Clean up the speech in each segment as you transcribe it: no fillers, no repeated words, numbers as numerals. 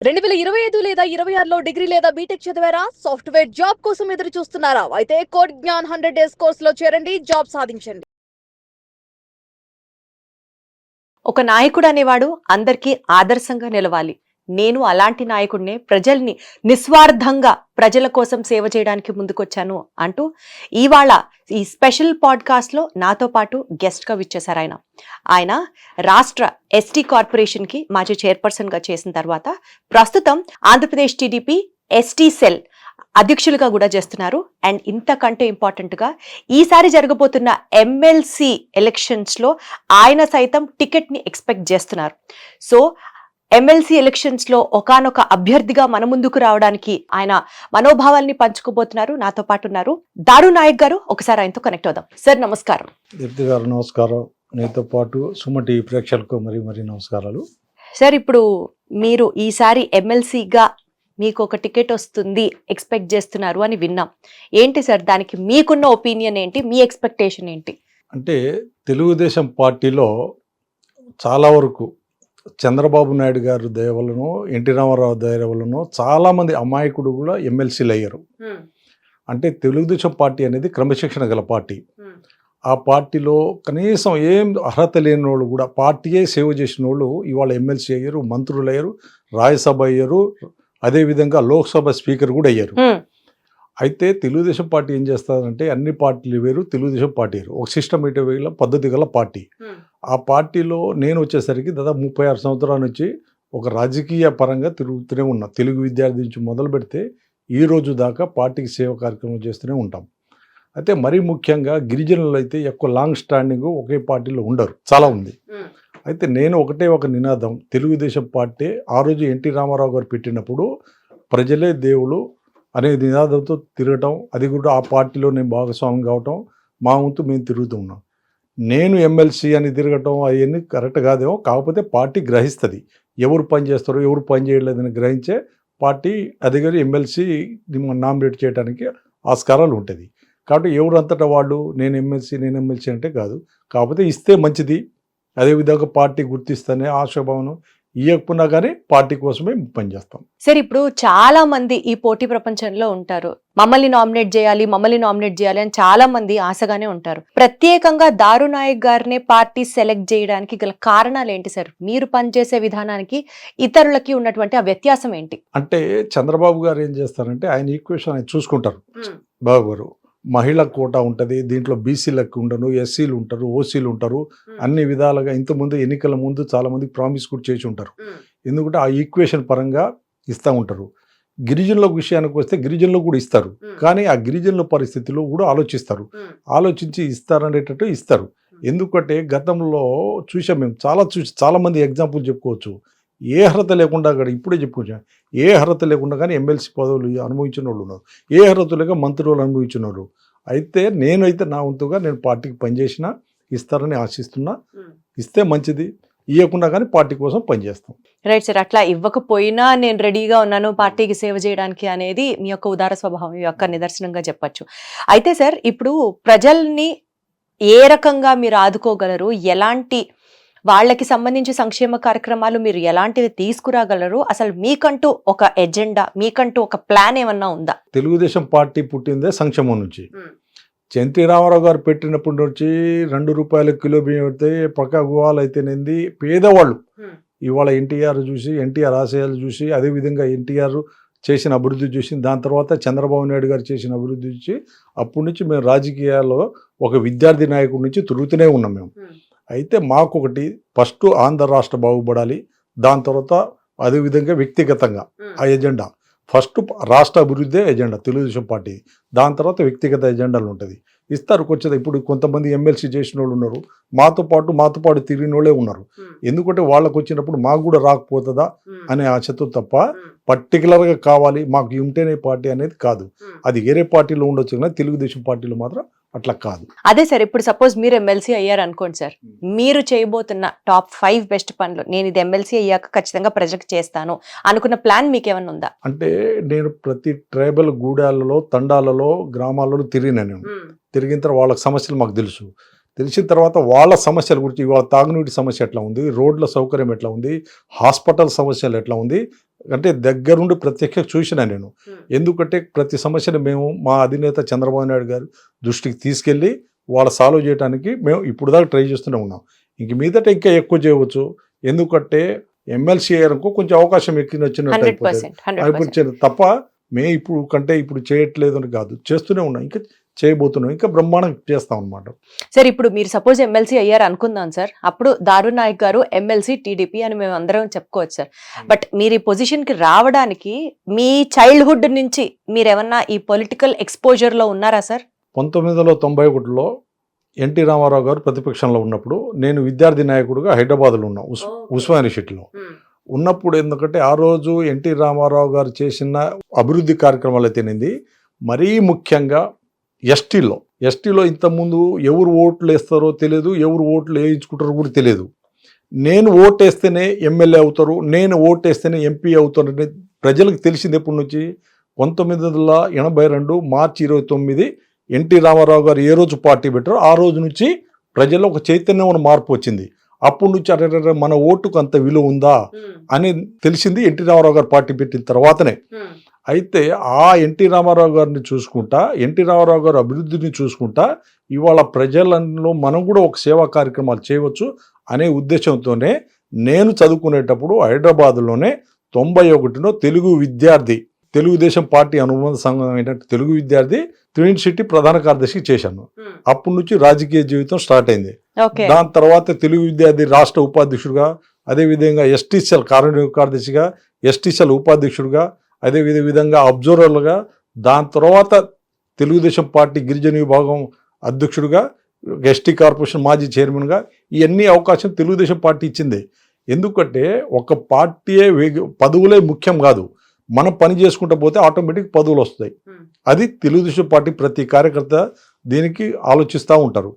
2025 లేదా 26లో డిగ్రీ లేదా బీటెక్ చదివారా? సాఫ్ట్‌వేర్ జాబ్ కోసం ఎదురు చూస్తున్నారా? అయితే కోడ్ జ్ఞాన్ 100 డేస్ కోర్సులో చేరండి, జాబ్ సాధించండి. ఒక నాయకుడు అనేవాడు అందరికీ ఆదర్శంగా నిలవాలి. నేను అలాంటి నాయకుడినే, ప్రజల్ని నిస్వార్థంగా ప్రజల కోసం సేవ చేయడానికి ముందుకొచ్చాను అంటూ ఇవాళ ఈ స్పెషల్ పాడ్కాస్ట్లో నాతో పాటు గెస్ట్గా విచ్చేశారు ఆయన. ఆయన రాష్ట్ర ఎస్టీ కార్పొరేషన్కి మాజీ చైర్పర్సన్గా చేసిన తర్వాత ప్రస్తుతం ఆంధ్రప్రదేశ్ టీడీపీ ఎస్టీ సెల్ అధ్యక్షులుగా కూడా చేస్తున్నారు. అండ్ ఇంతకంటే ఇంపార్టెంట్గా ఈసారి జరగబోతున్న ఎమ్మెల్సీ ఎలక్షన్స్లో ఆయన సైతం టికెట్ని ఎక్స్పెక్ట్ చేస్తున్నారు. సో ఎమ్మెల్సీ ఎలక్షన్స్లో ఒకానొక అభ్యర్థిగా మన ముందుకు రావడానికి ఆయన మనోభావాల్ని పంచుకోబోతున్నారు. నాతో పాటు ఉన్నారు దారు నాయక్ గారు. ఒకసారి ఆయనతో కనెక్ట్ అవుదాం. సార్ నమస్కారం. దీప్తి గారు నమస్కారం. నీతో పాటు సుమటి ప్రేక్షకులకు మరి నమస్కారాలు. సార్, ఇప్పుడు మీరు ఈసారి ఎమ్మెల్సీగా మీకు ఒక టికెట్ వస్తుంది ఎక్స్పెక్ట్ చేస్తున్నారు అని విన్నాం. ఏంటి సార్ దానికి మీకున్న ఒపీనియన్ ఏంటి, మీ ఎక్స్పెక్టేషన్ ఏంటి? అంటే తెలుగుదేశం పార్టీలో చాలా వరకు చంద్రబాబు నాయుడు గారు దయ వలన, ఎన్టీ రామారావు దయ వలన చాలామంది అమాయకుడు కూడా ఎమ్మెల్సీలు అయ్యారు. అంటే తెలుగుదేశం పార్టీ అనేది క్రమశిక్షణ గల పార్టీ. ఆ పార్టీలో కనీసం ఏం అర్హత లేని వాళ్ళు కూడా పార్టీయే సేవ చేసిన వాళ్ళు ఇవాళ ఎమ్మెల్సీ అయ్యారు, మంత్రులు అయ్యారు, రాజ్యసభ అయ్యారు, అదేవిధంగా లోక్సభ స్పీకర్ కూడా అయ్యారు. అయితే తెలుగుదేశం పార్టీ ఏం చేస్తారంటే అన్ని పార్టీలు వేరు, తెలుగుదేశం పార్టీ వేరు, ఒక సిస్టమేటిక్ వేలో పద్ధతి గల పార్టీ. ఆ పార్టీలో నేను వచ్చేసరికి దాదాపు 36 సంవత్సరాల నుంచి ఒక రాజకీయ పరంగా తిరుగుతూనే ఉన్నా. తెలుగు విద్యార్థి నుంచి మొదలు పెడితే ఈ రోజు దాకా పార్టీకి సేవ కార్యక్రమం చేస్తూనే ఉంటాం. అయితే మరీ ముఖ్యంగా గిరిజనులు అయితే ఎక్కువ లాంగ్ స్టాండింగ్ ఒకే పార్టీలో ఉండరు, చాలా ఉంది. అయితే నేను ఒక నినాదం, తెలుగుదేశం పార్టీ ఆ రోజు ఎన్టీ రామారావు గారు పెట్టినప్పుడు ప్రజలే దేవుడు అనే నినాదంతో తిరగటం, అది కూడా ఆ పార్టీలో నేను భాగస్వామి కావటం, మా వంతు మేము తిరుగుతూ ఉన్నాం. నేను ఎమ్మెల్సీ అని తిరగటం అవన్నీ కరెక్ట్ కాదేమో, కాకపోతే పార్టీ గ్రహిస్తుంది ఎవరు పని చేస్తారో ఎవరు పని చేయలేదని గ్రహించే పార్టీ అది కానీ ఎమ్మెల్సీ నామినేట్ చేయడానికి ఆస్కారాలు ఉంటుంది. కాబట్టి ఎవరంతటా వాళ్ళు నేను ఎమ్మెల్సీ అంటే కాదు, కాకపోతే ఇస్తే మంచిది, అదేవిధంగా పార్టీ గుర్తిస్తేనే ఆశాభావనం, ఇవ్వకపోయినా కానీ పార్టీ కోసమే పనిచేస్తాం. సార్, ఇప్పుడు చాలా మంది ఈ పోటీ ప్రపంచంలో ఉంటారు. మమ్మల్ని నామినేట్ చేయాలి అని చాలా మంది ఆశగానే ఉంటారు. ప్రత్యేకంగా దారు నాయక్ గారినే పార్టీ సెలెక్ట్ చేయడానికి గల కారణాలు ఏంటి సార్? మీరు పనిచేసే విధానానికి ఇతరులకి ఉన్నటువంటి ఆ వ్యత్యాసం ఏంటి? అంటే చంద్రబాబు గారు ఏం చేస్తారంటే ఆయన ఈక్వేషన్ ఆయన చూసుకుంటారు. బాబు గారు మహిళా కోటా ఉంటుంది, దీంట్లో బీసీలకు ఉండను, ఎస్సీలు ఉంటారు, ఓసీలు ఉంటారు, అన్ని విధాలుగా ఇంతకుముందు ఎన్నికల ముందు చాలా మందికి ప్రామిస్ కూడా చేసి ఉంటారు. ఎందుకంటే ఆ ఈక్వేషన్ పరంగా ఇస్తూ ఉంటారు. గిరిజనుల విషయానికి వస్తే గిరిజనులు కూడా ఇస్తారు, కానీ ఆ గిరిజనుల పరిస్థితుల్లో కూడా ఆలోచించి ఇస్తారనేటట్టు ఇస్తారు. ఎందుకంటే గతంలో చూసాం మేము, చాలా మంది ఎగ్జాంపుల్ చెప్పుకోవచ్చు. ఏ అర్హత లేకుండా కూడా ఇప్పుడే చెప్పుకోవచ్చు, ఏ అర్హత లేకుండా కానీ ఎమ్మెల్సీ పదవులు అనుభవించిన వాళ్ళు ఉన్నారు, ఏ అర్హత లేక మంత్రులు అనుభవించిన వాళ్ళు. అయితే నేనైతే నా వంతుగా నేను పార్టీకి పనిచేసినా ఇస్తారని ఆశిస్తున్నా. ఇస్తే మంచిది, ఇవ్వకుండా కానీ పార్టీ కోసం పనిచేస్తాం. రైట్ సార్, అట్లా ఇవ్వకపోయినా నేను రెడీగా ఉన్నాను పార్టీకి సేవ చేయడానికి అనేది మీ యొక్క ఉదార స్వభావం యొక్క నిదర్శనంగా చెప్పచ్చు. అయితే సార్, ఇప్పుడు ప్రజల్ని ఏ రకంగా మీరు ఆదుకోగలరు, ఎలాంటి వాళ్ళకి సంబంధించి సంక్షేమ కార్యక్రమాలు మీరు ఎలాంటివి తీసుకురాగలరు, అసలు మీకంటూ ఒక ఎజెండా, మీకంటూ ఒక ప్లాన్ ఏమన్నా ఉందా? తెలుగుదేశం పార్టీ పుట్టిందే సంక్షేమం నుంచి. ఎన్టీ రామారావు గారు పెట్టినప్పటి నుంచి 2 రూపాయల కిలో బియ్యం పెడితే పక్క గుహాలు అయితేనేది పేదవాళ్ళు ఇవాళ ఎన్టీఆర్ ఆశయాలు చూసి, అదేవిధంగా ఎన్టీఆర్ చేసిన అభివృద్ధి చూసి, దాని తర్వాత చంద్రబాబు నాయుడు గారు చేసిన అభివృద్ధి చూసి, అప్పటి నుంచి మేము రాజకీయాల్లో ఒక విద్యార్థి నాయకుడి నుంచి తిరుగుతూనే ఉన్నాం మేము. అయితే మాకు ఒకటి ఫస్ట్ ఆంధ్ర రాష్ట్ర బాగుపడాలి, దాని తర్వాత అదేవిధంగా వ్యక్తిగతంగా ఆ ఎజెండా, ఫస్ట్ రాష్ట్ర అభివృద్ధి ఎజెండా తెలుగుదేశం పార్టీ, దాని తర్వాత వ్యక్తిగత ఎజెండాలు ఉంటుంది. ఇస్తారు కొంచెం. ఇప్పుడు కొంతమంది ఎమ్మెల్సీ చేసిన వాళ్ళు ఉన్నారు, మాతో పాటు తిరిగిన వాళ్ళే ఉన్నారు. ఎందుకంటే వాళ్ళకు వచ్చినప్పుడు మాకు కూడా రాకపోతుందా అనే ఆశతో తప్ప పర్టికులర్గా కావాలి మాకు ఉంటేనే పార్టీ అనేది కాదు. అది వేరే పార్టీలో ఉండొచ్చు కానీ తెలుగుదేశం పార్టీలో మాత్రం అట్లా కాదు. అదే సార్, ఇప్పుడు సపోజ్ మీరు ఎమ్మెల్సీ అయ్యారు అనుకోండి సార్, మీరు చేయబోతున్న టాప్ 5 బెస్ట్ పనులు, నేను ఇది ఎమ్మెల్సీ అయ్యాక ఖచ్చితంగా ప్రజలకు చేస్తాను అనుకున్న ప్లాన్ మీకేమన్నా ఉందా? అంటే నేను ప్రతి ట్రైబల్ గూడాలలో, తండాలలో, గ్రామాలలో తిరిగిన తర్వాత వాళ్ళకి సమస్యలు మాకు తెలుసు. తెలిసిన తర్వాత వాళ్ళ సమస్యల గురించి, వాళ్ళ తాగునీటి సమస్య ఎట్లా ఉంది, రోడ్ల సౌకర్యం ఎట్లా ఉంది, హాస్పిటల్ సమస్యలు ఎట్లా ఉంది అంటే దగ్గరుండి ప్రత్యక్ష చూసిన నేను. ఎందుకంటే ప్రతి సమస్యను మేము మా అధినేత చంద్రబాబు నాయుడు గారు దృష్టికి తీసుకెళ్ళి వాళ్ళ సాల్వ్ చేయడానికి మేము ఇప్పుడు దాకా ట్రై చేస్తూనే ఉన్నాం. ఇంక మీదట ఇంకా ఎక్కువ చేయవచ్చు. ఎందుకంటే ఎమ్మెల్సీ అయ్యారనుకో కొంచెం అవకాశం ఎక్కిన వచ్చినట్టు అయిపోతుంది తప్ప మేము ఇప్పుడు చేయట్లేదు అని కాదు, చేస్తూనే ఉన్నాం, ఇంకా చేయబోతున్నాం, ఇంకా బ్రహ్మాండం చేస్తాం అనమాట. సార్ ఇప్పుడు మీరు సపోజ్ ఎమ్మెల్సీ అయ్యారు అనుకుందాం సార్, అప్పుడు దారు నాయక్ గారు ఎమ్మెల్సీ టీడీపీ అని మేము అందరం చెప్పుకోవచ్చు సార్. బట్ మీరు ఈ పొజిషన్ కి రావడానికి మీ చైల్డ్హుడ్ నుంచి మీరు ఏమన్నా ఈ పొలిటికల్ ఎక్స్పోజర్ లో ఉన్నారా సార్? 1991లో ఎన్టీ రామారావు గారు ప్రతిపక్షంలో ఉన్నప్పుడు నేను విద్యార్థి నాయకుడిగా హైదరాబాద్లో ఉన్నా, ఉస్మానియా యూనివర్సిటీలో ఉన్నప్పుడు. ఎందుకంటే ఆ రోజు ఎన్టీ రామారావు గారు చేసిన అభివృద్ధి కార్యక్రమాలు అయితేనేది, మరీ ముఖ్యంగా ఎస్టీలో ఇంతకుముందు ఎవరు ఓట్లు వేస్తారో తెలియదు, ఎవరు ఓట్లు వేయించుకుంటారో కూడా తెలియదు. నేను ఓటేస్తేనే ఎమ్మెల్యే అవుతారు, నేను ఓటేస్తేనే ఎంపీ అవుతారు అనేది ప్రజలకు తెలిసింది ఎప్పటి నుంచి? 1982 మార్చి 29 ఎన్టీ రామారావు గారు ఏ రోజు పార్టీ పెట్టారో ఆ రోజు నుంచి ప్రజల్లో ఒక చైతన్యం మార్పు వచ్చింది. అప్పటి నుంచి అరే మన ఓటుకు అంత విలువ ఉందా అని తెలిసింది ఎన్టీ రామారావు గారు పార్టీ పెట్టిన తర్వాతనే. అయితే ఆ ఎన్టీ రామారావు గారిని చూసుకుంటా, ఎన్టీ రామారావు గారు అభివృద్ధిని చూసుకుంటా ఇవాళ ప్రజలలో మనం కూడా ఒక సేవా కార్యక్రమాలు చేయవచ్చు అనే ఉద్దేశంతోనే నేను చదువుకునేటప్పుడు హైదరాబాద్లోనే 91లో తెలుగుదేశం పార్టీ అనుబంధ సంఘం అయినట్టు తెలుగు విద్యార్థి ట్విన్ సిటీ ప్రధాన కార్యదర్శి చేశాను. అప్పటి నుంచి రాజకీయ జీవితం స్టార్ట్ అయింది. దాని తర్వాత తెలుగు విద్యార్థి రాష్ట్ర ఉపాధ్యక్షుడిగా, అదేవిధంగా ఎస్టీసీఎల్ కార్యదర్శిగా, ఎస్టీసీఎల్ ఉపాధ్యక్షుడిగా, అదే విధంగా అబ్జర్వర్లుగా, దాని తర్వాత తెలుగుదేశం పార్టీ గిరిజన విభాగం అధ్యక్షుడిగా, ఎస్టీ కార్పొరేషన్ మాజీ చైర్మన్గా, ఇవన్నీ అవకాశం తెలుగుదేశం పార్టీ ఇచ్చింది. ఎందుకంటే ఒక పార్టీయే పదవులే ముఖ్యం కాదు, మనం పని చేసుకుంటూ పోతే ఆటోమేటిక్ పదవులు వస్తాయి. అది తెలుగుదేశం పార్టీ ప్రతి కార్యకర్త దీనికి ఆలోచిస్తూ ఉంటారు.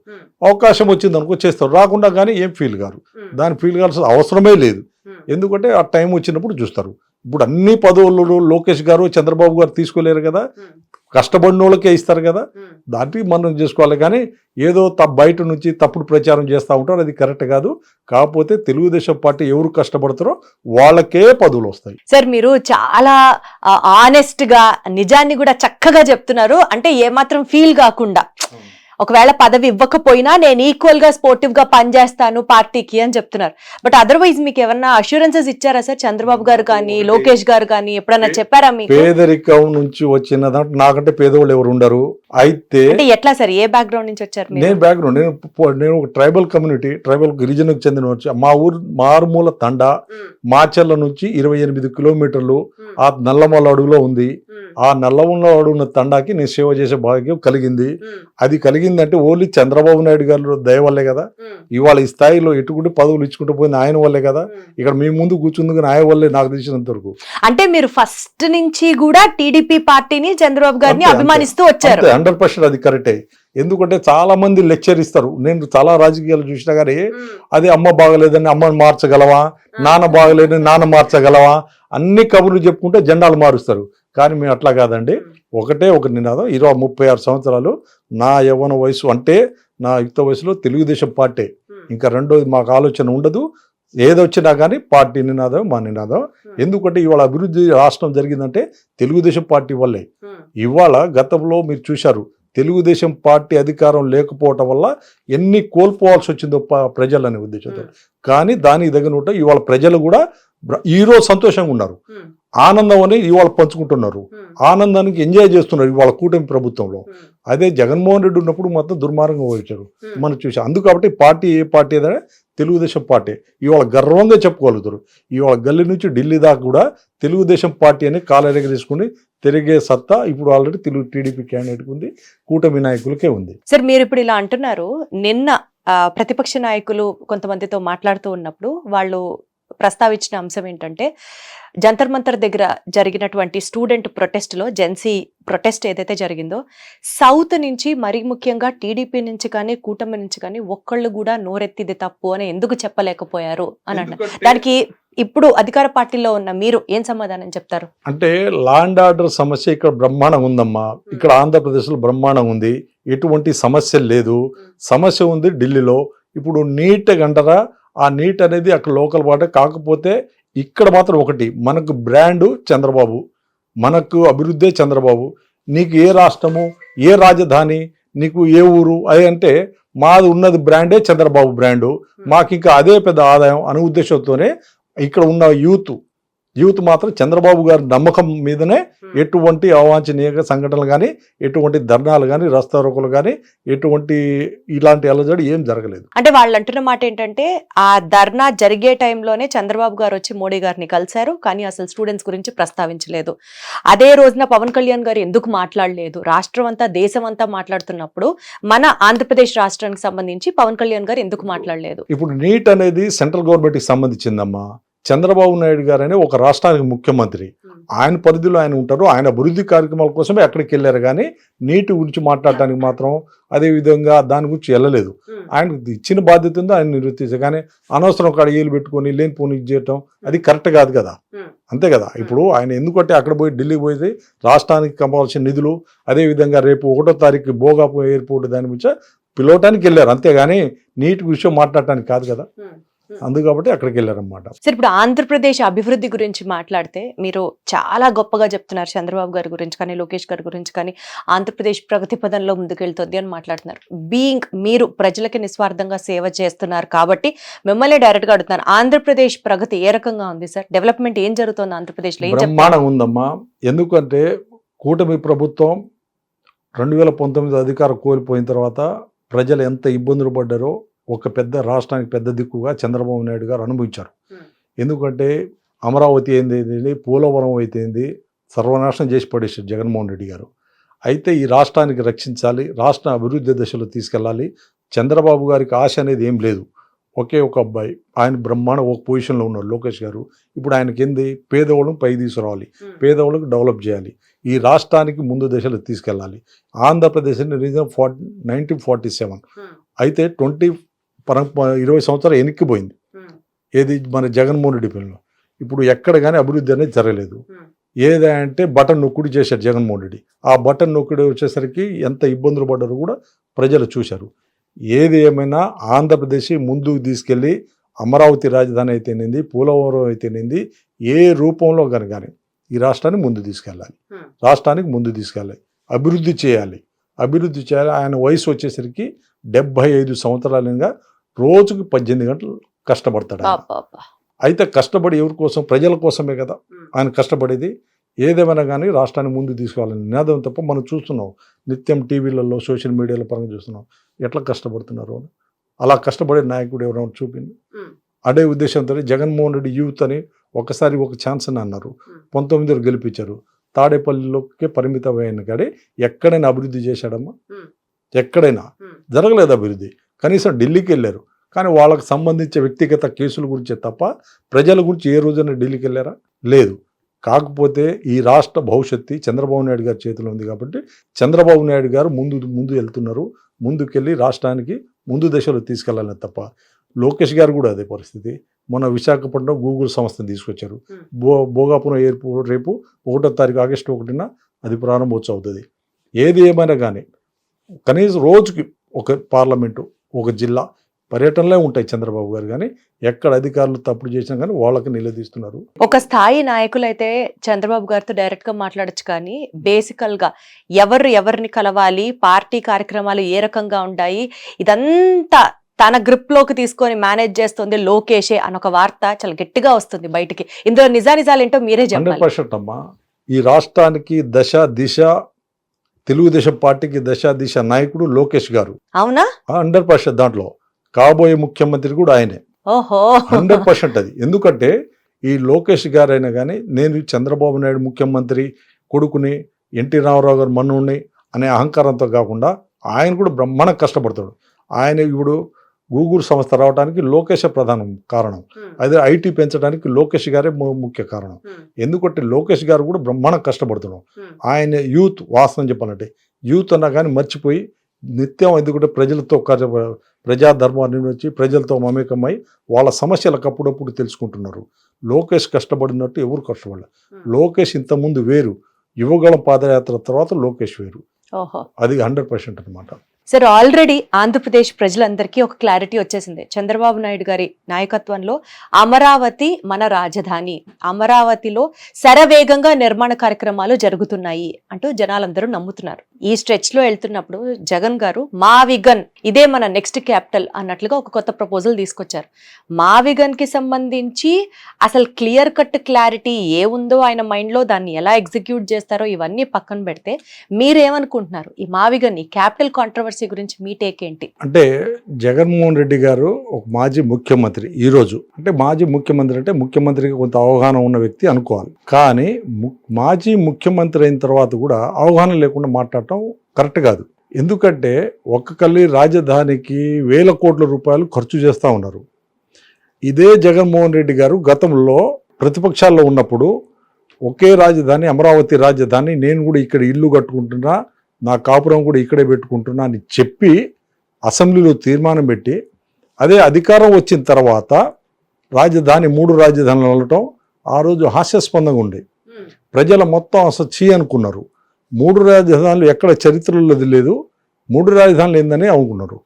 అవకాశం వచ్చింది అనుకో చేస్తారు, రాకుండా కానీ ఏం ఫీల్ కారు, దాన్ని ఫీల్ కావాల్సిన అవసరమే లేదు. ఎందుకంటే ఆ టైం వచ్చినప్పుడు చూస్తారు. ఇప్పుడు అన్ని పదవులు లోకేష్ గారు చంద్రబాబు గారు తీసుకోలేరు కదా, కష్టపడిన వాళ్ళకే ఇస్తారు కదా, దానికి మనం చేసుకోవాలి. కానీ ఏదో బయట నుంచి తప్పుడు ప్రచారం చేస్తూ ఉంటారు, అది కరెక్ట్ కాదు. కాకపోతే తెలుగుదేశం పార్టీ ఎవరు కష్టపడతారో వాళ్ళకే పదవులు వస్తాయి. సార్ మీరు చాలా ఆనెస్ట్ గా నిజాన్ని కూడా చక్కగా చెప్తున్నారు. అంటే ఏమాత్రం ఫీల్ కాకుండా, ఒకవేళ పదవి ఇవ్వకపోయినా నేను ఈక్వల్ గా స్పోర్టివ్ గా పనిచేస్తాను పార్టీకి అని చెప్తున్నారు. బట్ అదర్వైజ్ మీకు ఏమన్నా అష్యూరెన్సెస్ ఇచ్చారా సార్? చంద్రబాబు గారు కానీ లోకేష్ గారు కానీ ఎప్పుడన్నా చెప్పారా మీకు? పేదరికం నుంచి వచ్చిన దాంట్లో నాకంటే పేదవాళ్ళు ఎవరు ఉండరు. అయితే అంటే ఎట్లా సార్, ఏ బ్యాక్గ్రౌండ్ నుంచి వచ్చారు? నేను ఒక ట్రైబల్ గిరిజనకు చెందిన మా ఊరు మారుమూల తండా మాచర్ల నుంచి 28 కిలోమీటర్లు ఆ నల్లమల్ల అడుగులో ఉంది. ఆ నల్లమల్ల అడుగున్న తండాకి నేను సేవ చేసే భాగ్యం కలిగింది. అది కలిగిందంటే ఓన్లీ చంద్రబాబు నాయుడు గారు దయ వల్లే కదా. ఇవాళ ఈ స్థాయిలో ఎటుకుంటే పదవులు ఇచ్చుకుంటూ పోయింది ఆయన వల్లే కదా. ఇక్కడ మీ ముందు కూర్చుంది కానీ ఆయన వల్లే నాకు తెలిసినంత వరకు. అంటే మీరు ఫస్ట్ నుంచి కూడా టీడీపీ పార్టీని చంద్రబాబు గారిని అభిమానిస్తూ వచ్చారు. 100% అది కరెక్టే. ఎందుకంటే చాలా మంది లెక్చర్ ఇస్తారు. నేను చాలా రాజకీయాలు చూసినా కానీ అదే అమ్మ బాగలేదని అమ్మని మార్చగలవా, నాన్న బాగలేదని నాన్న మార్చగలవా, అన్ని కబుర్లు చెప్పుకుంటే జెండాలు మారుస్తారు. కానీ మేము అట్లా కాదండి. ఒకటే ఒక నినాదం, 36 సంవత్సరాలు నా యవ్వన వయసు అంటే నా యుక్త వయసులో తెలుగుదేశం పార్టీ, ఇంకా రెండోది మాకు ఆలోచన ఉండదు. ఏదొచ్చినా కానీ పార్టీ నినాదం మా నినాదం. ఎందుకంటే ఇవాళ అభివృద్ధి రాష్ట్రం జరిగిందంటే తెలుగుదేశం పార్టీ వల్లే. ఇవాళ గతంలో మీరు చూశారు, తెలుగుదేశం పార్టీ అధికారం లేకపోవటం వల్ల ఎన్ని కోల్పోవాల్సి వచ్చిందో ప్రజలనే ఉద్దేశంతో. కానీ దానికి తగినట్టు ఇవాళ ప్రజలు కూడా ఈరోజు సంతోషంగా ఉన్నారు, ఆనందం అని ఇవాళ పంచుకుంటున్నారు, ఆనందానికి ఎంజాయ్ చేస్తున్నారు ఇవాళ కూటమి ప్రభుత్వంలో. అదే జగన్మోహన్ రెడ్డి ఉన్నప్పుడు మొత్తం దుర్మార్గంగా వచ్చారు మనం చూసాం. అందుకబట్టి పార్టీ ఏ పార్టీ ఏదైనా తెలుగుదేశం పార్టీ ఇవాళ గర్వంగా చెప్పుకోగలుగుతారు. ఇవాళ గల్లీ నుంచి ఢిల్లీ దాకా కూడా తెలుగుదేశం పార్టీ అని కాలరెగరేసుకుని తిరిగే సత్తా ఇప్పుడు ఆల్రెడీ టీడీపీ క్యాండిడేట్కి ఉంది, కూటమి నాయకులకే ఉంది. సార్ మీరు ఇప్పుడు ఇలా అంటున్నారు, నిన్న ప్రతిపక్ష నాయకులు కొంతమందితో మాట్లాడుతూ ఉన్నప్పుడు వాళ్ళు ప్రస్తావించిన అంశం ఏంటంటే జంతర్ మంతర్ దగ్గర జరిగినటువంటి స్టూడెంట్ ప్రొటెస్ట్లో, జెన్సీ ప్రొటెస్ట్ ఏదైతే జరిగిందో, సౌత్ నుంచి మరీ ముఖ్యంగా టీడీపీ నుంచి కానీ కూటమి నుంచి కానీ ఒక్కళ్ళు కూడా నోరెత్తిది తప్పు అని ఎందుకు చెప్పలేకపోయారు అని అన్నారు. దానికి ఇప్పుడు అధికార పార్టీలో ఉన్న మీరు ఏం సమాధానం చెప్తారు? అంటే లా అండ్ ఆర్డర్ సమస్య ఇక్కడ బ్రహ్మాండం ఉందమ్మా. ఇక్కడ ఆంధ్రప్రదేశ్లో బ్రహ్మాండం ఉంది. ఎటువంటి సమస్య లేదు. సమస్య ఉంది ఢిల్లీలో. ఇప్పుడు నీట్ అంటారా, ఆ నీట్ అనేది అక్కడ లోకల్ పాట. కాకపోతే ఇక్కడ మాత్రం ఒకటి, మనకు బ్రాండు చంద్రబాబు, మనకు అభివృద్ధే చంద్రబాబు. నీకు ఏ రాష్ట్రము, ఏ రాజధాని, నీకు ఏ ఊరు అది అంటే మాది ఉన్నది బ్రాండే చంద్రబాబు బ్రాండు. మాకు ఇంకా అదే పెద్ద ఆదాయం అనే ఉద్దేశంతోనే ఇక్కడ ఉన్న యూత్ మాత్రం చంద్రబాబు గారి నమ్మకం మీదనే ఎటువంటి అవాంఛనీయ సంఘటనలు కానీ, ఎటువంటి ధర్నాలు కానీ, రస్తారోకలు కానీ, ఎటువంటి ఇలాంటి అలజడి ఏం జరగలేదు. అంటే వాళ్ళు అంటున్న మాట ఏంటంటే ఆ ధర్నా జరిగే టైంలోనే చంద్రబాబు గారు వచ్చి మోడీ గారిని కలిశారు, కానీ అసలు స్టూడెంట్స్ గురించి ప్రస్తావించలేదు. అదే రోజున పవన్ కళ్యాణ్ గారు ఎందుకు మాట్లాడలేదు? రాష్ట్రం అంతా దేశం అంతా మాట్లాడుతున్నప్పుడు మన ఆంధ్రప్రదేశ్ రాష్ట్రానికి సంబంధించి పవన్ కళ్యాణ్ గారు ఎందుకు మాట్లాడలేదు? ఇప్పుడు నీట్ అనేది సెంట్రల్ గవర్నమెంట్కి సంబంధించిందమ్మా. చంద్రబాబు నాయుడు గారు అనే ఒక రాష్ట్రానికి ముఖ్యమంత్రి, ఆయన పరిధిలో ఆయన ఉంటారు. ఆయన అభివృద్ధి కార్యక్రమాల కోసమే అక్కడికి వెళ్ళారు, కానీ నీటి గురించి మాట్లాడటానికి మాత్రం అదే విధంగా దాని గురించి వెళ్ళలేదు. ఆయనకు ఇచ్చిన బాధ్యత ఉందో ఆయన నిర్వర్తించారు, కానీ అనవసరం ఒక అడిగేలు పెట్టుకొని లేని పోనీ చేయటం అది కరెక్ట్ కాదు కదా. అంతే కదా. ఇప్పుడు ఆయన ఎందుకంటే అక్కడ పోయి ఢిల్లీకి పోయి రాష్ట్రానికి కావాల్సిన నిధులు, అదేవిధంగా రేపు 1వ తారీఖు భోగాపురం ఎయిర్పోర్ట్ దాని గురించి పిలవటానికి వెళ్ళారు, అంతేగాని నీటి విషయం మాట్లాడటానికి కాదు కదా. అందుకబట్టి అక్కడికి వెళ్ళారన్నమాట. సరే, ఇప్పుడు ఆంధ్రప్రదేశ్ అభివృద్ధి గురించి మాట్లాడితే మీరు చాలా గొప్పగా చెప్తున్నారు, చంద్రబాబు గారి గురించి కానీ, లోకేష్ గారి గురించి కానీ, ఆంధ్రప్రదేశ్ ప్రగతి పదంలో ముందుకెళ్తుంది అని మాట్లాడుతున్నారు. మీరు ప్రజలకి నిస్వార్థంగా సేవ చేస్తున్నారు కాబట్టి మిమ్మల్ని డైరెక్ట్ గా అడుగుతున్నారు, ఆంధ్రప్రదేశ్ ప్రగతి ఏ రకంగా ఉంది సార్? డెవలప్మెంట్ ఏం జరుగుతుంది ఆంధ్రప్రదేశ్ లో? బ్రహ్మాండంగా ఉందమ్మా. ఎందుకంటే కూటమి ప్రభుత్వం 2019 అధికారం కోల్పోయిన తర్వాత ప్రజలు ఎంత ఇబ్బందులు పడ్డారో ఒక పెద్ద రాష్ట్రానికి పెద్ద దిక్కుగా చంద్రబాబు నాయుడు గారు అనుభవించారు. ఎందుకంటే అమరావతి ఏంది, పోలవరం అయితేంది, సర్వనాశనం చేసి పడేశారు జగన్మోహన్ రెడ్డి గారు. అయితే ఈ రాష్ట్రానికి రక్షించాలి, రాష్ట్ర అభివృద్ధి దశలో తీసుకెళ్ళాలి. చంద్రబాబు గారికి ఆశ అనేది ఏం లేదు. ఒకే ఒక అబ్బాయి, ఆయన బ్రహ్మాండ ఒక పొజిషన్లో ఉన్నారు లోకేష్ గారు. ఇప్పుడు ఆయనకి ఏంది, పేదవాళ్ళని పై తీసుకురావాలి, పేదవాళ్ళకి డెవలప్ చేయాలి, ఈ రాష్ట్రానికి ముందు దశలో తీసుకెళ్ళాలి. ఆంధ్రప్రదేశ్ 1947 అయితే 20 సంవత్సరాలు వెనక్కిపోయింది. ఏది మన జగన్మోహన్ రెడ్డి పిల్లలు. ఇప్పుడు ఎక్కడ కానీ అభివృద్ధి అనేది జరగలేదు. ఏదంటే బటన్ నొక్కుడు చేశారు జగన్మోహన్ రెడ్డి. ఆ బటన్ నొక్కుడు వచ్చేసరికి ఎంత ఇబ్బందులు పడ్డారో కూడా ప్రజలు చూశారు. ఏది ఏమైనా ఆంధ్రప్రదేశ్ ముందుకు తీసుకెళ్ళి అమరావతి రాజధాని అయితేనేది, పోలవరం అయితేనేది, ఏ రూపంలో కానీ ఈ రాష్ట్రాన్ని ముందు తీసుకెళ్ళాలి, రాష్ట్రానికి ముందు తీసుకెళ్ళాలి, అభివృద్ధి చేయాలి. ఆయన వయసు వచ్చేసరికి 75 సంవత్సరాలుగా రోజుకు 18 గంటలు కష్టపడతాడు. అయితే కష్టపడి ఎవరి కోసం? ప్రజల కోసమే కదా ఆయన కష్టపడేది. ఏదేమైనా కానీ రాష్ట్రాన్ని ముందు తీసుకోవాలని నినాదం తప్ప మనం చూస్తున్నాం, నిత్యం టీవీలలో సోషల్ మీడియాలో పరంగా చూస్తున్నాం ఎట్లా కష్టపడుతున్నారు అని. అలా కష్టపడే నాయకుడు ఎవరైనా చూపింది? అదే ఉద్దేశంతో జగన్మోహన్ రెడ్డి యూత్ అని ఒకసారి ఒక ఛాన్స్ అని అన్నారు, 19 గెలిపించారు. తాడేపల్లిలోకే పరిమితమైన కాడే ఎక్కడైనా అభివృద్ధి చేశాడమ్మా? ఎక్కడైనా జరగలేదు అభివృద్ధి. కనీసం ఢిల్లీకి వెళ్ళారు, కానీ వాళ్ళకి సంబంధించిన వ్యక్తిగత కేసుల గురించే తప్ప ప్రజల గురించి ఏ రోజైనా ఢిల్లీకి వెళ్ళారా? లేదు. కాకపోతే ఈ రాష్ట్ర భవిష్యత్తు చంద్రబాబు నాయుడు గారి చేతిలో ఉంది కాబట్టి చంద్రబాబు నాయుడు గారు ముందు వెళ్తున్నారు. ముందుకెళ్ళి రాష్ట్రానికి ముందు దశలో తీసుకెళ్లాలని తప్ప. లోకేష్ గారు కూడా అదే పరిస్థితి. మన విశాఖపట్నం గూగుల్ సంస్థను తీసుకొచ్చారు. భోగాపురం ఎయిర్పోర్ట్ రేపు 1వ తారీఖు ఆగస్టు 1న అది ప్రారంభోత్సవం అవుతుంది. ఏది ఏమైనా కానీ కనీసం రోజుకి ఒక పార్లమెంటు, ఒక జిల్లా పర్యటనలే ఉంటాయి చంద్రబాబు గారు. కానీ ఎక్కడ అధికారులు తప్పుడు చేసినా కానీ వాళ్ళకి నిలదీస్తున్నారు. ఒక స్థాయి నాయకులు అయితే చంద్రబాబు గారితో డైరెక్ట్ గా మాట్లాడచ్చు, కానీ బేసికల్ గా ఎవరిని కలవాలి, పార్టీ కార్యక్రమాలు ఏ రకంగా ఉంటాయి, ఇదంతా తన గ్రిప్ లోకి తీసుకొని మేనేజ్ చేస్తుంది లోకేషే అన్న ఒక వార్త చాలా గట్టిగా వస్తుంది బయటికి. ఇందులో నిజాలు ఏంటో మీరే చెప్పాలి. 100% అమ్మా. ఈ రాష్ట్రానికి దిశ తెలుగుదేశం పార్టీకి దిశ నాయకుడు లోకేష్ గారు. అవునా? 100% దాంట్లో కాబోయే ముఖ్యమంత్రి కూడా ఆయనే. ఓహో, 100% అది. ఎందుకంటే ఈ లోకేష్ గారు అయినా కానీ నేను చంద్రబాబు నాయుడు ముఖ్యమంత్రి కొడుకుని, ఎన్టీ రామారావు గారు మన్నుని అనే అహంకారంతో కాకుండా ఆయన కూడా బ్రహ్మాండంగా కష్టపడతాడు. ఆయన ఇప్పుడు గూగుల్ సంస్థ రావడానికి లోకేష్ ప్రధాన కారణం. అదే ఐటీ పెంచడానికి లోకేష్ గారే ముఖ్య కారణం. ఎందుకంటే లోకేష్ గారు కూడా బ్రహ్మాండంగా కష్టపడుతున్నాం. ఆయన యూత్ వాస్తవం చెప్పాలంటే యూత్ అన్నా కానీ మర్చిపోయి నిత్యం ఎందుకంటే ప్రజలతో ప్రజాధర్మాన్ని వచ్చి ప్రజలతో మమేకమై వాళ్ళ సమస్యలకు అప్పుడప్పుడు తెలుసుకుంటున్నారు. లోకేష్ కష్టపడినట్టు ఎవరు కష్టపడలేదు. లోకేష్ ఇంతకుముందు వేరు, యువగళం పాదయాత్ర తర్వాత లోకేష్ వేరు. ఓహో. అది 100% అనమాట. సార్ ఆల్రెడీ ఆంధ్రప్రదేశ్ ప్రజలందరికీ ఒక క్లారిటీ వచ్చేసింది. చంద్రబాబు నాయుడు గారి నాయకత్వంలో అమరావతి మన రాజధాని, అమరావతిలో శరవేగంగా నిర్మాణ కార్యక్రమాలు జరుగుతున్నాయి అంటూ జనాలందరూ నమ్ముతున్నారు. ఈ స్ట్రెచ్ లో వెళ్తున్నప్పుడు జగన్ గారు మావిగన్ ఇదే మన నెక్స్ట్ క్యాపిటల్ అన్నట్లుగా ఒక కొత్త ప్రపోజల్ తీసుకొచ్చారు. మావిగన్ కి సంబంధించి అసలు క్లియర్ కట్ క్లారిటీ ఏముందో ఆయన మైండ్ లో, దాన్ని ఎలా ఎగ్జిక్యూట్ చేస్తారో ఇవన్నీ పక్కన పెడితే మీరేమనుకుంటున్నారు? ఈ మావిగన్, ఈ క్యాపిటల్ కాంట్రవర్సీ గురించి మీ టేక్ ఏంటి? అంటే జగన్మోహన్ రెడ్డి గారు ఒక మాజీ ముఖ్యమంత్రి. ఈరోజు అంటే మాజీ ముఖ్యమంత్రి అంటే ముఖ్యమంత్రికి కొంత అవగాహన ఉన్న వ్యక్తి అనుకోవాలి. కానీ మాజీ ముఖ్యమంత్రి అయిన తర్వాత కూడా అవగాహన లేకుండా మాట్లాడటం కరెక్ట్ కాదు. ఎందుకంటే ఒక్కొక్కరి రాజధానికి వేల కోట్ల రూపాయలు ఖర్చు చేస్తూ ఉన్నారు. ఇదే జగన్మోహన్ రెడ్డి గారు గతంలో ప్రతిపక్షాల్లో ఉన్నప్పుడు ఒకే రాజధాని, అమరావతి రాజధాని, నేను కూడా ఇక్కడ ఇల్లు కట్టుకుంటున్నా, నా కాపురం కూడా ఇక్కడే పెట్టుకుంటున్నా అని చెప్పి అసెంబ్లీలో తీర్మానం పెట్టి, అదే అధికారం వచ్చిన తర్వాత రాజధాని 3 రాజధానులు వెళ్ళటం ఆ రోజు హాస్యాస్పదంగా ఉండే. ప్రజల మొత్తం అసలు చీ అనుకున్నారు. 3 రాజధానులు ఎక్కడ చరిత్రలో లేదు, 3 రాజధానులు ఏందని అనుకున్నారు.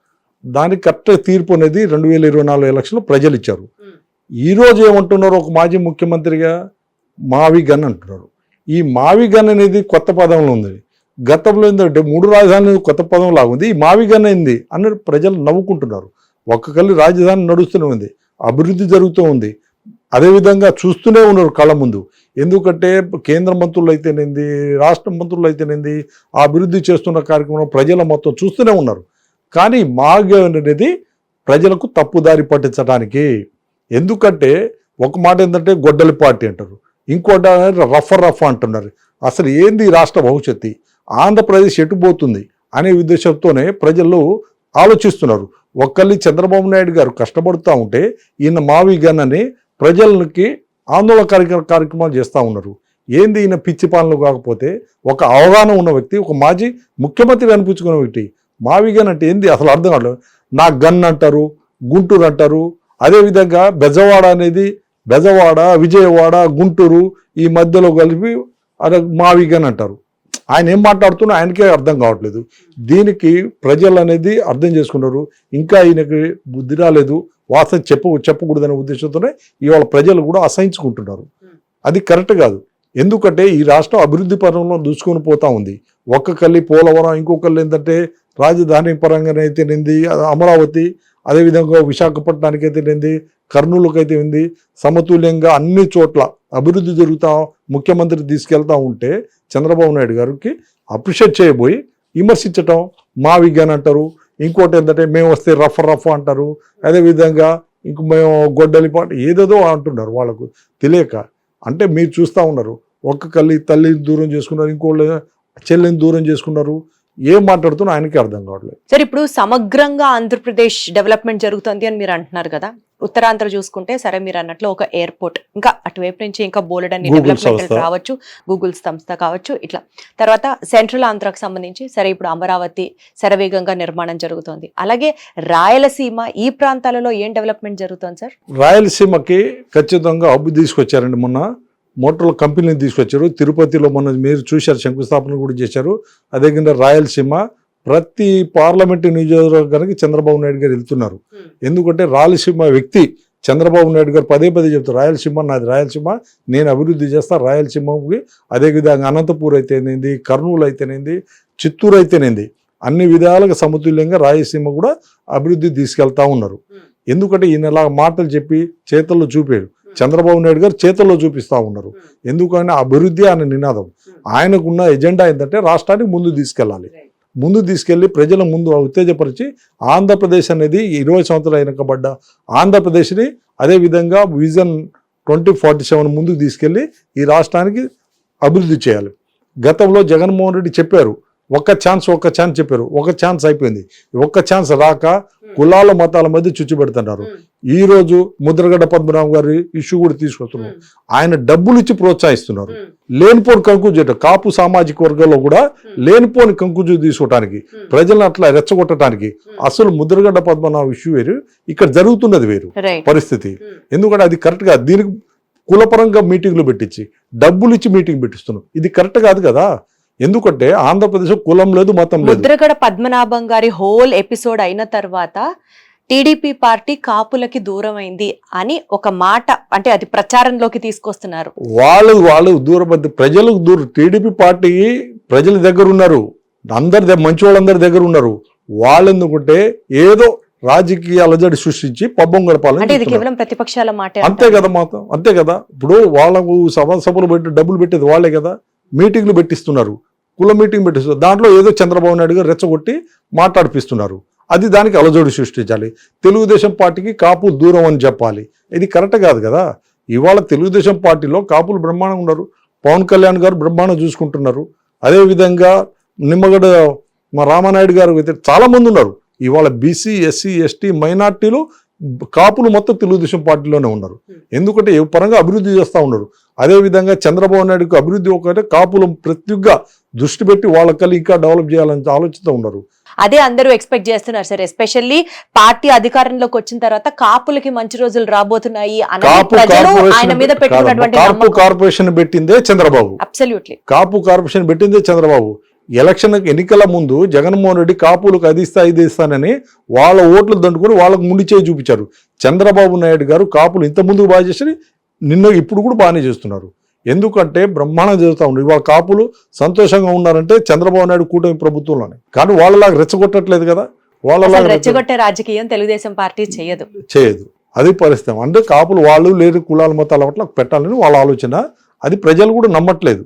దానికి కరెక్ట్ తీర్పు అనేది 2024 ఎలక్షన్లో ప్రజలు ఇచ్చారు. ఈరోజు ఏమంటున్నారు? ఒక మాజీ ముఖ్యమంత్రిగా మావిగన్ అంటున్నారు. ఈ మావిగన్ అనేది కొత్త పదంలో ఉంది. గతంలో ఏంటంటే 3 రాజధానులు కొత్త పదం లాగుంది, ఈ మావిగన్ అయింది అన్నట్టు ప్రజలు నవ్వుకుంటున్నారు. ఒక్కొక్కరి రాజధాని నడుస్తూనే ఉంది, అభివృద్ధి జరుగుతూ ఉంది. అదేవిధంగా చూస్తూనే ఉన్నారు కళ్ళ ముందు. ఎందుకంటే కేంద్ర మంత్రులు అయితేనేంది, రాష్ట్ర మంత్రులు అయితేనేంది, ఆ అభివృద్ధి చేస్తున్న కార్యక్రమం ప్రజల మొత్తం చూస్తూనే ఉన్నారు. కానీ మావిగన్ అనేది ప్రజలకు తప్పుదారి పట్టించడానికి. ఎందుకంటే ఒక మాట ఏంటంటే గొడ్డలి పార్టీ అంటారు, ఇంకోటి రఫ్ అంటున్నారు. అసలు ఏంది రాష్ట్ర భవిష్యత్తు, ఆంధ్రప్రదేశ్ ఎటుపోతుంది అనే ఉద్దేశంతోనే ప్రజలు ఆలోచిస్తున్నారు. ఒక్కళ్ళి చంద్రబాబు నాయుడు గారు కష్టపడుతూ ఉంటే ఈయన మావిగన్ అని ప్రజలకి ఆందోళన కార్యక్రమాలు చేస్తూ ఉన్నారు. ఏంది ఈయన పిచ్చి పాలన కాకపోతే ఒక అవగాహన ఉన్న వ్యక్తి, ఒక మాజీ ముఖ్యమంత్రి అనిపించుకున్న వ్యక్తి. మావిగన్ అంటే ఏంది అసలు అర్థం కావట్లేదు. నా గన్ అంటారు, గుంటూరు అంటారు. అదేవిధంగా బెజవాడ, విజయవాడ, గుంటూరు ఈ మధ్యలో కలిపి అదే మావిగన్ అంటారు. ఆయన ఏం మాట్లాడుతున్నా ఆయనకే అర్థం కావట్లేదు. దీనికి ప్రజలు అనేది అర్థం చేసుకున్నారు. ఇంకా ఆయనకి బుద్ధి రాలేదు, వాస్తవం చెప్పకూడదనే ఉద్దేశంతోనే ఇవాళ ప్రజలు కూడా అసహించుకుంటున్నారు. అది కరెక్ట్ కాదు. ఎందుకంటే ఈ రాష్ట్రం అభివృద్ధి పరంలో దూసుకొని పోతా ఉంది. ఒక్కొక్కళ్ళి పోలవరం, ఇంకొకళ్ళు ఏంటంటే రాజధాని పరంగానే అయితేనేంది అమరావతి, అదేవిధంగా విశాఖపట్నానికి అయితేనేంది, కర్నూలుకి అయితే ఉంది. సమతుల్యంగా అన్ని చోట్ల అభివృద్ధి జరుగుతా ముఖ్యమంత్రి తీసుకెళ్తా ఉంటే చంద్రబాబు నాయుడు గారికి అప్రిషియేట్ చేయబోయి విమర్శించటం మావిగన్ అంటారు. ఇంకోటి ఏంటంటే మేము వస్తే రఫ్ అంటారు. అదేవిధంగా ఇంక మేము గొడ్డలి పాట ఏదేదో అంటున్నారు. వాళ్ళకు తెలియక అంటే మీరు చూస్తూ ఉన్నారు. ఒక్కొక్కళ్ళి తల్లిని దూరం చేసుకున్నారు, ఇంకోళ్ళు చెల్లిని దూరం చేసుకున్నారు. ఏం మాట్లాడుతున్నా ఆయనకి అర్థం కావట్లేదు. సార్ ఇప్పుడు సమగ్రంగా ఆంధ్రప్రదేశ్ డెవలప్మెంట్ జరుగుతుంది అని మీరు అంటున్నారు కదా. ఉత్తరాంధ్ర చూసుకుంటే సరే మీరు అన్నట్లు ఒక ఎయిర్పోర్ట్, ఇంకా అటువైపు నుంచి ఇంకా బోలెడన్ని డెవలప్మెంట్ రావచ్చు, గూగుల్ సంస్థ కావచ్చు, ఇట్లా. తర్వాత సెంట్రల్ ఆంధ్రాకు సంబంధించి సరే ఇప్పుడు అమరావతి శరవేగంగా నిర్మాణం జరుగుతోంది. అలాగే రాయలసీమ ఈ ప్రాంతాలలో ఏం డెవలప్మెంట్ జరుగుతుంది సార్? రాయలసీమకి ఖచ్చితంగా హబ్ తీసుకొచ్చారండి. మొన్న మోటార్ల కంపెనీని తీసుకొచ్చారు. తిరుపతిలో మొన్న మీరు చూశారు, శంకుస్థాపన కూడా చేశారు. అదేవిధంగా రాయలసీమ ప్రతి పార్లమెంటు నియోజకవర్గానికి చంద్రబాబు నాయుడు గారు వెళ్తున్నారు. ఎందుకంటే రాయలసీమ వ్యక్తి చంద్రబాబు నాయుడు గారు పదే చెప్తారు, రాయలసీమ నాది, రాయలసీమ నేను అభివృద్ధి చేస్తా. రాయలసీమకి అదేవిధంగా అనంతపూర్ అయితేనేది, కర్నూలు అయితేనేది, చిత్తూరు అయితేనేది, అన్ని విధాలుగా సమతుల్యంగా రాయలసీమ కూడా అభివృద్ధి తీసుకెళ్తా ఉన్నారు. ఎందుకంటే ఈయన ఇలా మాటలు చెప్పి చేతల్లో చూపాడు. చంద్రబాబు నాయుడు గారు చేతల్లో చూపిస్తూ ఉన్నారు. ఎందుకంటే అభివృద్ధి అనే నినాదం. ఆయనకున్న ఎజెండా ఏంటంటే రాష్ట్రానికి ముందు తీసుకెళ్ళాలి. ముందు తీసుకెళ్లి ప్రజల ముందు ఉత్తేజపరిచి ఆంధ్రప్రదేశ్ అనేది 20 సంవత్సరాలు వెనకబడ్డ ఆంధ్రప్రదేశ్ని అదేవిధంగా విజన్ 2047 ముందుకు తీసుకెళ్లి ఈ రాష్ట్రానికి అభివృద్ధి చేయాలి. గతంలో జగన్మోహన్ రెడ్డి చెప్పారు, ఒక్క ఛాన్స్ చెప్పారు. ఒక ఛాన్స్ అయిపోయింది. ఒక్క ఛాన్స్ రాక కులాల మతాల మధ్య చుచ్చు పెడుతున్నారు. ఈ రోజు ముద్రగడ్డ పద్మనాభం గారి ఇష్యూ కూడా తీసుకొస్తున్నారు. ఆయన డబ్బులు ఇచ్చి ప్రోత్సహిస్తున్నారు. లేనిపోని కంకుజు, కాపు సామాజిక వర్గంలో కూడా లేనిపోని కంకుజు తీసుకోవటానికి, ప్రజలను అట్లా రెచ్చగొట్టడానికి. అసలు ముద్రగడ్డ పద్మనాభం ఇష్యూ వేరు, ఇక్కడ జరుగుతున్నది వేరు పరిస్థితి. ఎందుకంటే అది కరెక్ట్ గా దీనికి కులపరంగా మీటింగ్లు పెట్టించి డబ్బులు ఇచ్చి మీటింగ్ పెట్టిస్తున్నాం. ఇది కరెక్ట్ కాదు కదా. ఎందుకంటే ఆంధ్రప్రదేశ్ కులం లేదు, మతం లేదు. ముద్రగడ పద్మనాభం గారి హోల్ ఎపిసోడ్ అయిన తర్వాత టీడీపీ పార్టీ కాపులకి దూరమైంది అని ఒక మాట, అంటే అది ప్రచారంలోకి తీసుకొస్తున్నారు. వాళ్ళు దూరపడి ప్రజలకు టీడీపీ పార్టీ ప్రజల దగ్గర ఉన్నారు, మంచి వాళ్ళందరి దగ్గర ఉన్నారు. వాళ్ళు ఎందుకంటే ఏదో రాజకీయ అలజడి సృష్టించి పబ్బం గడపాలని, అంటే ఇది కేవలం ప్రతిపక్షాల మాట. అంతే కదా మాత్రం, అంతే కదా. ఇప్పుడు వాళ్ళకు సభలు పెట్టి డబ్బులు పెట్టేది వాళ్ళే కదా, మీటింగ్లు పెట్టిస్తున్నారు, కుల మీటింగ్ పెట్టిస్తున్నారు. దాంట్లో ఏదో చంద్రబాబు నాయుడు గారు రెచ్చగొట్టి మాట్లాడిపిస్తున్నారు. అది దానికి అలజోడి సృష్టించాలి. తెలుగుదేశం పార్టీకి కాపులు దూరం అని చెప్పాలి. ఇది కరెక్ట్ కాదు కదా. ఇవాళ తెలుగుదేశం పార్టీలో కాపులు బ్రహ్మాండంగా ఉన్నారు. పవన్ కళ్యాణ్ గారు బ్రహ్మాండం చూసుకుంటున్నారు. అదేవిధంగా నిమ్మగడ్డ మా రామానాయుడు గారు చాలా మంది ఉన్నారు. ఇవాళ బీసీ, ఎస్సీ, ఎస్టీ, మైనార్టీలు, కాపులు మొత్తం తెలుగుదేశం పార్టీలోనే ఉన్నారు. ఎందుకంటే ఏ పరంగా అభివృద్ధి చేస్తూ ఉన్నారు. అదేవిధంగా చంద్రబాబు నాయుడుకి అభివృద్ధి ఒకటే, కాపులు ప్రత్యేకంగా దృష్టి పెట్టి వాళ్ళకల్లి ఇంకా డెవలప్ చేయాలని ఆలోచిస్తూ ఉన్నారు. అదే అందరూ ఎక్స్పెక్ట్ చేస్తున్నారు సార్. ఎస్పెషల్లీ పార్టీ అధికారంలోకి వచ్చిన తర్వాత కాపులకి మంచి రోజులు రాబోతున్నాయి ఆయన మీద పెట్టుకున్నటువంటి కాపు కార్పొరేషన్ పెట్టిందే చంద్రబాబు. అబ్సల్యూట్లీ కాపు కార్పొరేషన్ పెట్టిందే చంద్రబాబు. ఎన్నికల ముందు జగన్మోహన్ రెడ్డి కాపులకు అది ఇస్తానని వాళ్ళ ఓట్లు దండుకొని వాళ్ళకు ముండి చేయి చూపించారు. చంద్రబాబు నాయుడు గారు కాపులు ఇంత ముందుకు బాగా చేసి ఇప్పుడు కూడా బాగానే చేస్తున్నారు. ఎందుకంటే బ్రహ్మాండం జరుగుతూ ఉన్నారు. ఇవాళ కాపులు సంతోషంగా ఉన్నారంటే చంద్రబాబు నాయుడు కూటమి ప్రభుత్వంలోనే. కానీ వాళ్ళలాగా రెచ్చగొట్టట్లేదు కదా. వాళ్ళలాగా రెచ్చగొట్టే రాజకీయం తెలుగుదేశం పార్టీ చేయదు. అది పరిస్థితి. అంటే కాపులు వాళ్ళు లేరు, కులాల మతాల పట్ల పెట్టాలని వాళ్ళ ఆలోచన. అది ప్రజలు కూడా నమ్మట్లేదు.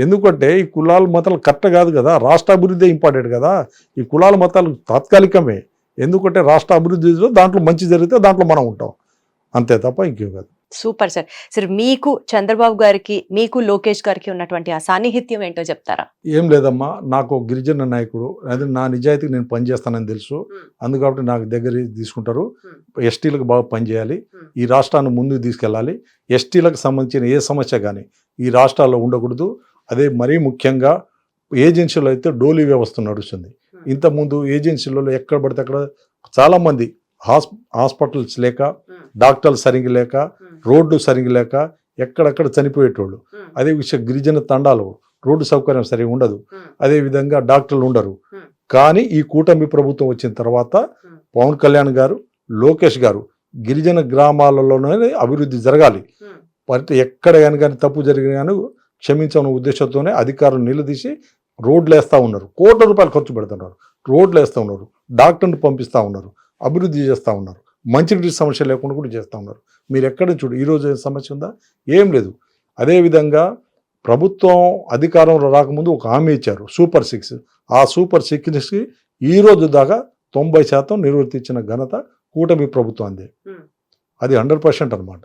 ఎందుకంటే ఈ కులాల మతాలు కరెక్ట్ కాదు కదా. రాష్ట్ర అభివృద్ధి ఇంపార్టెంట్ కదా. ఈ కులాల మతాలు తాత్కాలికమే. ఎందుకంటే రాష్ట్ర అభివృద్ధిలో దాంట్లో మంచి జరిగితే దాంట్లో మనం ఉంటాం, అంతే తప్ప ఇంకేం కాదు. Super sir. సార్ మీకు చంద్రబాబు గారికి, మీకు లోకేష్ గారికి ఉన్నటువంటి ఆ సాన్నిహిత్యం ఏంటో చెప్తారా? ఏం లేదమ్మా, నాకు గిరిజన నాయకుడు, అదే నా నిజాయితీకి నేను పనిచేస్తానని తెలుసు. అందుకని నాకు దగ్గర తీసుకుంటారు. ఎస్టీలకు బాగా పనిచేయాలి, ఈ రాష్ట్రాన్ని ముందుకు తీసుకెళ్ళాలి. ఎస్టీలకు సంబంధించిన ఏ సమస్య కానీ ఈ రాష్ట్రాల్లో ఉండకూడదు. అదే మరీ ముఖ్యంగా ఏజెన్సీలో అయితే డోలీ వ్యవస్థ నడుస్తుంది. ఇంతకుముందు ఏజెన్సీలలో ఎక్కడ పడితే అక్కడ చాలామంది హాస్పిటల్స్ లేక, డాక్టర్లు సరిగ్గా లేక, రోడ్లు సరిగ్గా లేక ఎక్కడెక్కడ చనిపోయేటోళ్ళు. అదే విషయం గిరిజన తండాలు రోడ్డు సౌకర్యం సరిగా ఉండదు, అదేవిధంగా డాక్టర్లు ఉండరు. కానీ ఈ కూటమి ప్రభుత్వం వచ్చిన తర్వాత పవన్ కళ్యాణ్ గారు, లోకేష్ గారు గిరిజన గ్రామాలలోనే అభివృద్ధి జరగాలి, ఎక్కడ కానీ తప్పు జరిగిన కానీ క్షమించని ఉద్దేశంతోనే అధికారులు నిలదీసి రోడ్లు వేస్తూ ఉన్నారు. కోట్ల రూపాయలు ఖర్చు పెడుతున్నారు, రోడ్లు వేస్తూ ఉన్నారు, డాక్టర్ని పంపిస్తూ ఉన్నారు, అభివృద్ధి చేస్తూ ఉన్నారు, మంచినీటి సమస్య లేకుండా కూడా చేస్తూ ఉన్నారు. మీరు ఎక్కడ చూడు ఈరోజు సమస్య ఉందా? ఏం లేదు. అదేవిధంగా ప్రభుత్వం అధికారంలో రాకముందు ఒక హామీ ఇచ్చారు, సూపర్ 6. ఆ సూపర్ 6కి ఈరోజు దాకా 90% నిర్వర్తించిన ఘనత కూటమి ప్రభుత్వం అందే. అది 100% అనమాట.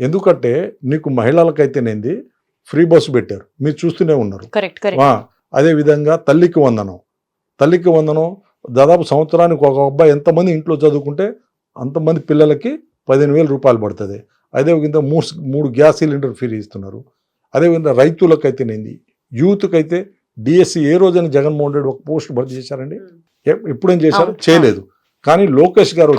ఎందుకంటే నీకు మహిళలకైతేనేంది ఫ్రీ బస్సు పెట్టారు, మీరు చూస్తూనే ఉన్నారు. అదేవిధంగా తల్లికి వందనం దాదాపు సంవత్సరానికి ఒక అబ్బాయి ఎంతమంది ఇంట్లో చదువుకుంటే అంతమంది పిల్లలకి 15,000 రూపాయలు పడుతుంది. అదేవిధంగా 3 గ్యాస్ సిలిండర్ ఫ్రీ ఇస్తున్నారు. అదేవిధంగా రైతులకైతేనేంది, యూత్కైతే డిఎస్సి ఏ రోజైనా జగన్మోహన్ రెడ్డి ఒక పోస్ట్ భర్తీ చేశారండి? ఎప్పుడేం చేశారు? చేయలేదు. కానీ లోకేష్ గారు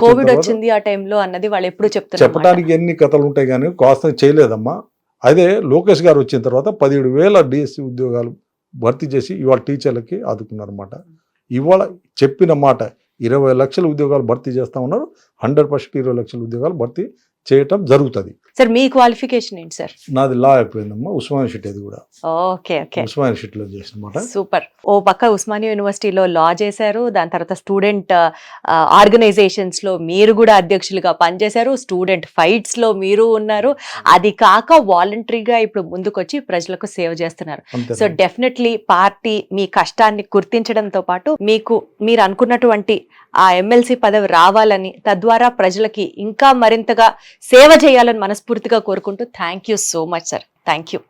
చెప్పడానికి ఎన్ని కథలు ఉంటాయి కానీ కాస్త చేయలేదమ్మా. అదే లోకేష్ గారు వచ్చిన తర్వాత 17,000 డిఎస్సి ఉద్యోగాలు భర్తీ చేసి ఇవాళ టీచర్లకి ఆదుకున్నారన్నమాట. ఇవాళ చెప్పిన మాట 20 లక్షల ఉద్యోగాలు భర్తీ చేస్తా ఉన్నారు. 100% 20 లక్షల ఉద్యోగాలు భర్తీ చేయటం జరుగుతుంది. సార్ మీ క్వాలిఫికేషన్ ఏంటి సార్? నాది లా అయిపోయిందమ్మా, ఉస్మానియా యూనివర్సిటీ. అది కూడా ఉస్మానియా యూనివర్సిటీలో చేసిన. సూపర్. ఓ పక్క ఉస్మానియా యూనివర్సిటీలో లా చేశారు, దాని తర్వాత స్టూడెంట్ ఆర్గనైజేషన్స్ లో మీరు కూడా అధ్యక్షులుగా పనిచేశారు, స్టూడెంట్ ఫైట్స్ లో మీరు ఉన్నారు, అది కాక వాలంటరీగా ఇప్పుడు ముందుకొచ్చి ప్రజలకు సేవ చేస్తున్నారు. సో డెఫినెట్లీ పార్టీ మీ కష్టాన్ని గుర్తించడంతో పాటు మీరు అనుకున్నటువంటి ఆ ఎమ్మెల్సీ పదవి రావాలని, తద్వారా ప్రజలకి ఇంకా మరింతగా సేవ చేయాలని మనస్ఫూర్తిగా కోరుకుంటూ thank you so much sir. Thank you.